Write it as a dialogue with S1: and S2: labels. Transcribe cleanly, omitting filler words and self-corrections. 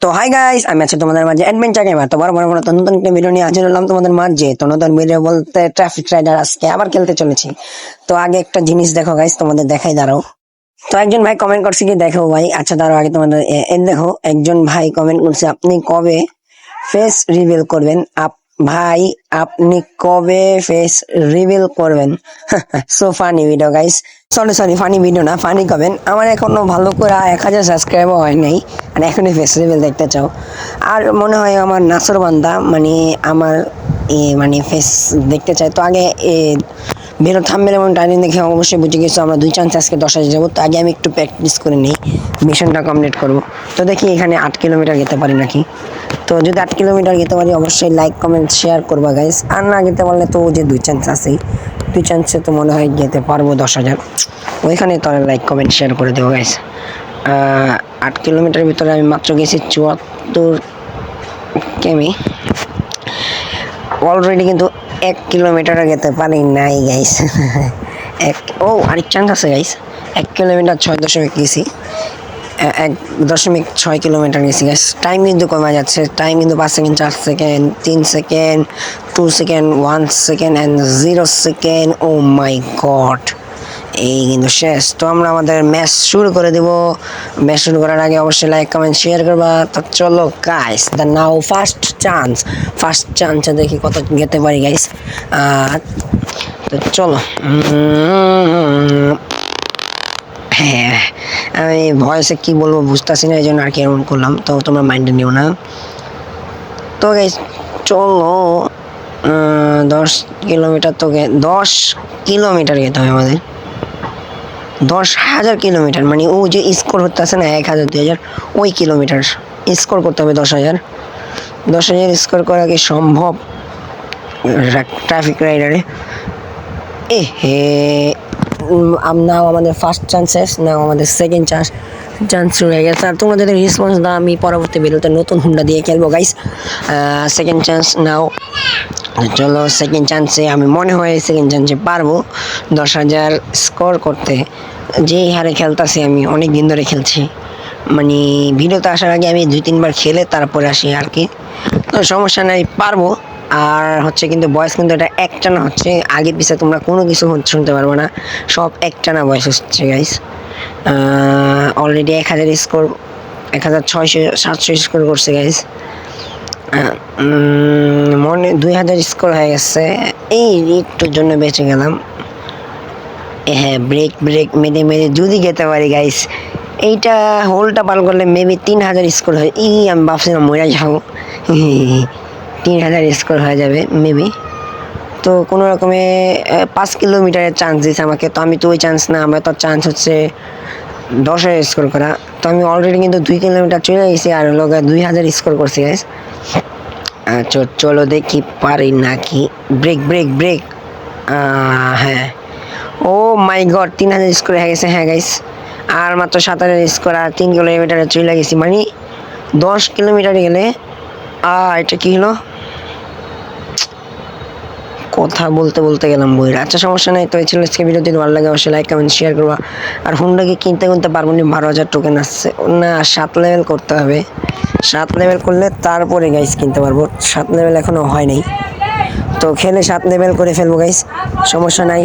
S1: তো hi guys, আমি আছি তোমাদের মাঝে অ্যাডভেঞ্চার গেমার। তো বড় নতুন একটা ভিডিও নিয়ে হাজির হলাম তোমাদের মাঝে। তো নতুন ভিডিও বলতে ট্রাফিক রাইডার আজকে আবার খেলতে চলেছি। তো আগে একটা জিনিস দেখো গাইস, তোমাদের দেখাই দাঁড়াও। তো একজন ভাই কমেন্ট করছে কি দেখো ভাই, আচ্ছা দাঁড়াও আগে তোমাদের দেখো। একজন ভাই কমেন্ট করছে আপনি কবে ফেস রিভিল করবেন? ভাই আপনি কবে ফেস রিভিল করবেন? So funny video guys, sorry funny video না, ফানি কমেন্ট। আমার এখনো ভালো করে 1000 সাবস্ক্রাইবার হয় নাই আর এখনই ফেস রিভিল দেখতে চাও। আর মনে হয় আমার নাসর বান্দা মানে আমার মানে ফেস দেখতে চাই। তো আগে বেরো থাম্বনেল এবং টাইটিল দেখে অবশ্যই বুঝে গেছো আমরা 2 চান্স আজকে 10,000 যাবো। তো আগে আমি একটু প্র্যাকটিস করে নিই, মিশনটা কমপ্লিট করব। তো দেখি এখানে 8 কিলোমিটার যেতে পারি নাকি। তো যদি 8 কিলোমিটার যেতে পারি অবশ্যই লাইক কমেন্ট শেয়ার করবা গাইস। আর না যেতে পারলে তো যে 2 চান্স আছেই, 2 চান্সে তো মনে হয় যেতে পারবো 10,000। ওইখানে তো লাইক কমেন্ট শেয়ার করে দেবো গাইস। 8 কিলোমিটারের ভিতরে আমি মাত্র গেছি 74 কিমি। অলরেডি কিন্তু 1 কিলোমিটার যেতে পারি নাই গাইস। আরেক চান্স আছে গাইস। 1 কিলোমিটার 6 গেছি, 1.6 কিলোমিটার গেছি গাইস। টাইম কিন্তু কমে যাচ্ছে, টাইম কিন্তু 5 second, 4 second, 3 second, 2 second, 1 second and 0 second. Oh my God, এই কিন্তু শেষ। তো আমরা আমাদের ম্যাচ শুরু করে দেব। ম্যাচ শুরু করার আগে অবশ্যই লাইক কমেন্ট শেয়ার করবা। তো চলো গাইস, দ্য নাও ফার্স্ট চান্সে দেখি কত যেতে পারি গাইস। তো চলো। হ্যাঁ, আমি ভয়েসে কি বলবো বুঝতেছি না, এই জন্য আর কি এমন করলাম। তো তোমরা মাইন্ডে নিও না। তো গাইস চলো, 10 কিলোমিটার তো 10 কিলোমিটার যেতে হবে আমাদের। 10,000 কিলোমিটার মানে ও যে স্কোর হতে আছে না 1,000 2,000, ওই কিলোমিটার স্কোর করতে হবে। 10,000 স্কোর করা কি সম্ভব ট্রাফিক রাইডারে? হে নাও আমাদের ফার্স্ট চান্সেস, নাও আমাদের সেকেন্ড চান্স শুরু হয়ে গেছে। আর তোমরা যদি রেসপন্স দাও আমি পরবর্তী ভিডিওতে নতুন হুন্ডা দিয়ে খেলবো গাইস। সেকেন্ড চান্স নাও। চলো সেকেন্ড চান্সে আমি মনে হয় সেকেন্ড চান্সে পারবো 10,000 স্কোর করতে। যেই হারে খেলতেছি, আমি অনেক দিন ধরে খেলছি, মানে ভিডিওতে আসার আগে আমি 2-3 বার খেলে তারপরে আসি আর কি। তো সমস্যা নাই, পারবো। আর হচ্ছে কিন্তু বয়স কিন্তু এটা একটানা হচ্ছে, আগে পিছিয়ে তোমরা কোনো কিছু শুনতে পারবো না, সব একটানা বয়স হচ্ছে গাইস। অলরেডি 1,000 স্কোর, 1,600-700 স্কোর করছে গাইস। মনে 2,000 স্কোর হয়ে গেছে, এই একটুর জন্য বেঁচে গেলাম। হ্যাঁ, ব্রেক মেরে যদি যেতে পারি গাইস, এইটা হোলটা পার করলে মেবি 3,000 স্কোর হয়। আমি ভাবছিলাম মরে যাবো। 3,000 স্কোর হয়ে যাবে মেবি। তো কোনো রকমে 5 কিলোমিটারের চান্স দিয়েছে আমাকে। তো আমি তো ওই চান্স না, আমার তো চান্স হচ্ছে 10,000 স্কোর করা। তো আমি অলরেডি কিন্তু 2 কিলোমিটার চলে গেছি আর লোক 2,000 স্কোর করছি গাইস। চলো দেখি পারি নাকি। ব্রেক। হ্যাঁ, ও মাই গড, 3,000 স্কোর হয়ে গেছে। হ্যাঁ গাইস, আর মাত্র 7,000 স্কোর, আর 3 কিলোমিটারে চলে গেছি, মানে 10 কিলোমিটার গেলে। এটা কি হলো, কথা বলতে গেলাম বইয়ের। আচ্ছা সমস্যা নাই। তো এই ছিল আজকে ভিডিও। যদি ভালো লাগে অবশ্যই লাইক কমেন্ট শেয়ার করবা। আর হুন্ডাকে কিনতে পারবো না, 12,000 টোকেন আসছে না, 7 লেভেল করতে হবে। 7 লেভেল করলে তারপরে গাইস কিনতে পারবো। 7 লেভেল এখনো হয় নাই, তো খেলে 7 লেভেল করে ফেলবো গাইস, সমস্যা নাই।